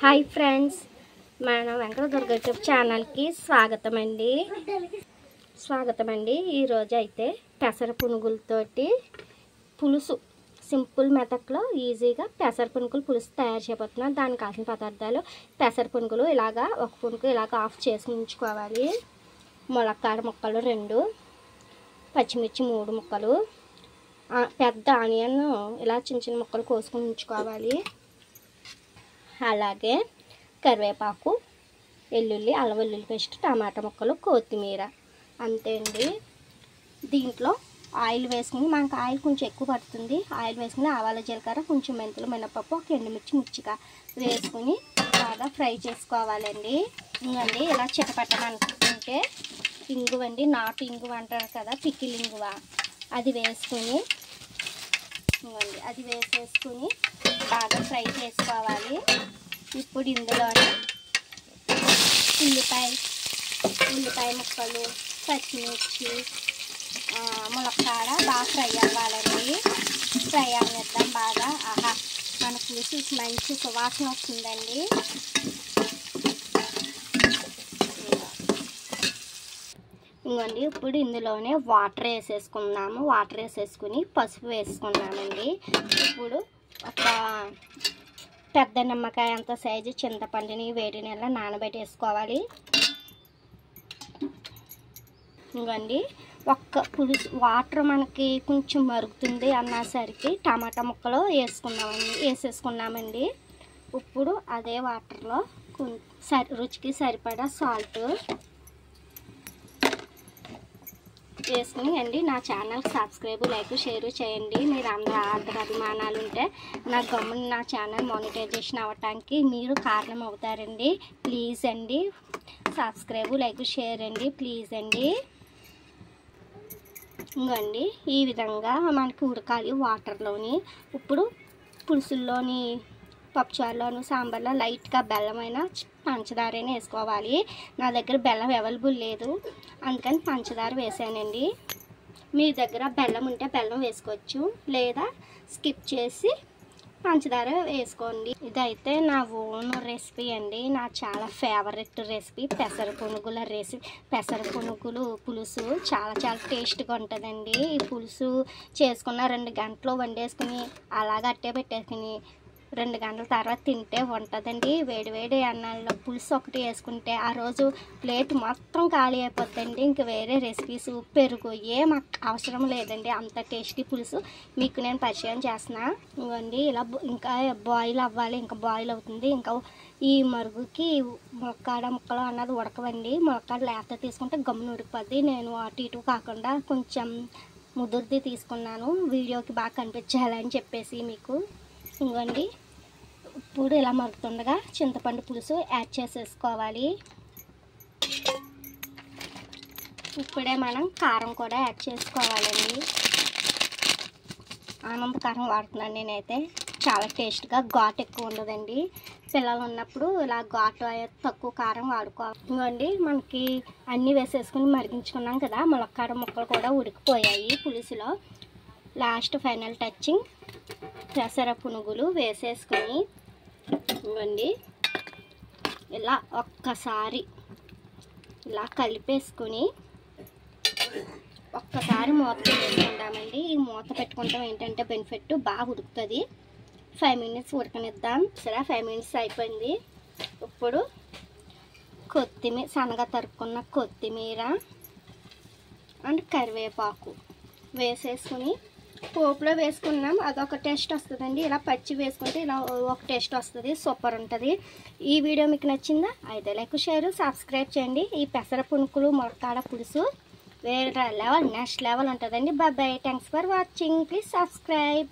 Hi friends, మన Venkata Durga YouTube ఛానల్కి స్వాగతం అండి. ఈరోజు అయితే పెసర పునుగులతోటి పులుసు సింపుల్ మెథడ్లో ఈజీగా పెసర పునుగులు పులుసు తయారు చేయబోతున్నాను. దానికి కావాల్సిన పదార్థాలు: పెసర పునుగులు ఇలాగా ఒక పునుగు ఇలాగ ఆఫ్ చేసి ఉంచుకోవాలి, ములక్కాడ ముక్కలు 2, పచ్చిమిర్చి 3 ముక్కలు, పెద్ద ఆనియన్ ఇలా చిన్న చిన్న ముక్కలు కోసుకుని ఉంచుకోవాలి. అలాగే కరివేపాకు, వెల్లుల్లి, అల్లం వెల్లుల్లి పేస్ట్, టమాటా ముక్కలు, కొత్తిమీర. అంతే అండి. దీంట్లో ఆయిల్ వేసుకుని, మనకు ఆయిల్ కొంచెం ఎక్కువ పడుతుంది. ఆయిల్ వేసుకుని ఆవాల జీలకర్ర, కొంచెం మెంతులు, మినపప్పు, ఒక ఎండుమిర్చి ముచ్చిగా వేసుకుని బాగా ఫ్రై చేసుకోవాలండి. ఇంకండి ఇలా చిటపట్టమనుకుంటే ఇంగువండి, నాటు ఇంగువ అంటారు కదా, పికిల్ ఇంగువ, అది వేసుకుని ఇంకండి అది వేసేసుకుని బాగా ఫ్రై చేసుకోవాలి. ఇప్పుడు ఇందులోనే ఉల్లిపాయ ముక్కలు, పచ్చిమిర్చి, ములక్కాడ బాగా ఫ్రై అవ్వాలండి. ఫ్రై అవనిద్దాం బాగా. మన పులుసు మంచి సువాసన వస్తుందండి. ఇంకోండి ఇప్పుడు ఇందులోనే వాటర్ వేసేసుకున్నాము. వాటర్ వేసేసుకుని పసుపు వేసుకున్నామండి. ఇప్పుడు ఒక పెద్ద నిమ్మకాయ అంత సైజు చింతపండుని వేడి నీళ్ళ నానబెట్టేసుకోవాలి. ఇంకోండి ఒక్క పులుసు వాటర్ మనకి కొంచెం మరుగుతుంది అన్నసరికి టమాటా ముక్కలు వేసేసుకున్నామండి. ఇప్పుడు అదే వాటర్లో రుచికి సరిపడా సాల్ట్ వేసుకుని అండి నా ఛానల్ సబ్స్క్రైబ్, లైక్, షేర్ చేయండి. మీరు అందరి అభిమానాలు ఉంటే నా గమ్మున నా ఛానల్ మానిటైజేషన్ అవ్వటానికి మీరు కారణం అవుతారండి. ప్లీజ్ అండి సబ్స్క్రైబ్, లైక్, షేర్ అండి, ప్లీజ్ అండి. ఇంకండి ఈ విధంగా మనకి ఉడకాలి వాటర్లోని. ఇప్పుడు పులుసుల్లోని, పప్పుచారులోను, సాంబార్లో లైట్గా బెల్లమైన పంచదారైనా వేసుకోవాలి. నా దగ్గర బెల్లం అవైలబుల్ లేదు, అందుకని పంచదార వేసానండి. మీ దగ్గర బెల్లం ఉంటే బెల్లం వేసుకోవచ్చు, లేదా స్కిప్ చేసి పంచదార వేసుకోండి. ఇదైతే నా ఓన్ రెసిపీ అండి, నా చాలా ఫేవరెట్ రెసిపీ పెసర పునుగుల రెసిపీ. పెసర పునుగులు పులుసు చాలా టేస్ట్గా ఉంటుందండి. ఈ పులుసు చేసుకున్న 2 గంటలు వండేసుకుని అలాగ అట్టే పెట్టేసుకుని 2 గంటల తర్వాత తింటే ఉంటుందండి. వేడివేడి అన్నాల్లో పులుసు ఒకటి వేసుకుంటే ఆ రోజు ప్లేట్ మొత్తం ఖాళీ అయిపోతుందండి. ఇంక వేరే రెసిపీస్, పెరుగు మాకు అవసరం లేదండి. అంత టేస్టీ పులుసు మీకు నేను పరిచయం చేస్తున్నా. ఇవ్వండి ఇలా ఇంకా బాయిల్ అవ్వాలి. ఇంకా బాయిల్ అవుతుంది. ఇంకా ఈ మరుగుకి ములక్కాడ ముక్కలు అన్నది ఉడకవండి. ములక్కాడ లేత తీసుకుంటే గమ్మున ఉడికిపోద్ది. నేను అటు ఇటు కాకుండా కొంచెం ముదురుది తీసుకున్నాను, వీడియోకి బాగా కనిపించాలని చెప్పేసి మీకు. ఇవ్వండి ఇప్పుడు ఇలా మరుగుతుండగా చింతపండు పులుసు యాడ్ చేసేసుకోవాలి. ఇప్పుడే మనం కారం కూడా యాడ్ చేసుకోవాలండి. ఆనంద కారం వాడుతున్నాను నేనైతే. చాలా టేస్ట్గా, ఘాటు ఎక్కువ ఉండదండి. పిల్లలు ఉన్నప్పుడు ఇలా ఘాటు తక్కువ కారం వాడుకోవాలి. ఇంకోండి మనకి అన్నీ వేసేసుకుని మరిగించుకున్నాం కదా, ములక్కాడ ముక్కలు కూడా ఉడికిపోయాయి పులుసులో. లాస్ట్ ఫైనల్ టచింగ్ పెసర పునుగులు వేసేసుకొని ఇవ్వండి ఇలా ఒక్కసారి ఇలా కలిపేసుకుని ఒక్కసారి మూత పెట్టుకుంటామండి. ఈ మూత పెట్టుకుంటాం ఏంటంటే బెనిఫిట్, బాగా ఉడుకుతుంది. 5 మినిట్స్ ఉడకనిద్దాం. సరే 5 మినిట్స్ అయిపోయింది. ఇప్పుడు కొత్తిమీర, సన్నగా తరుక్కున్న కొత్తిమీర అండ్ కరివేపాకు వేసేసుకుని పోపులో వేసుకున్నాం. అదొక టేస్ట్ వస్తుందండి. ఇలా పచ్చి వేసుకుంటే ఇలా ఒక టేస్ట్ వస్తుంది, సూపర్ ఉంటుంది. ఈ వీడియో మీకు నచ్చిందా? అయితే లైక్, షేర్, సబ్స్క్రైబ్ చేయండి. ఈ పెసర పునుకులు ములక్కాడ పులుసు వేరే లెవెల్, నెక్స్ట్ లెవెల్ ఉంటుందండి. Bye bye, thanks for watching, please subscribe.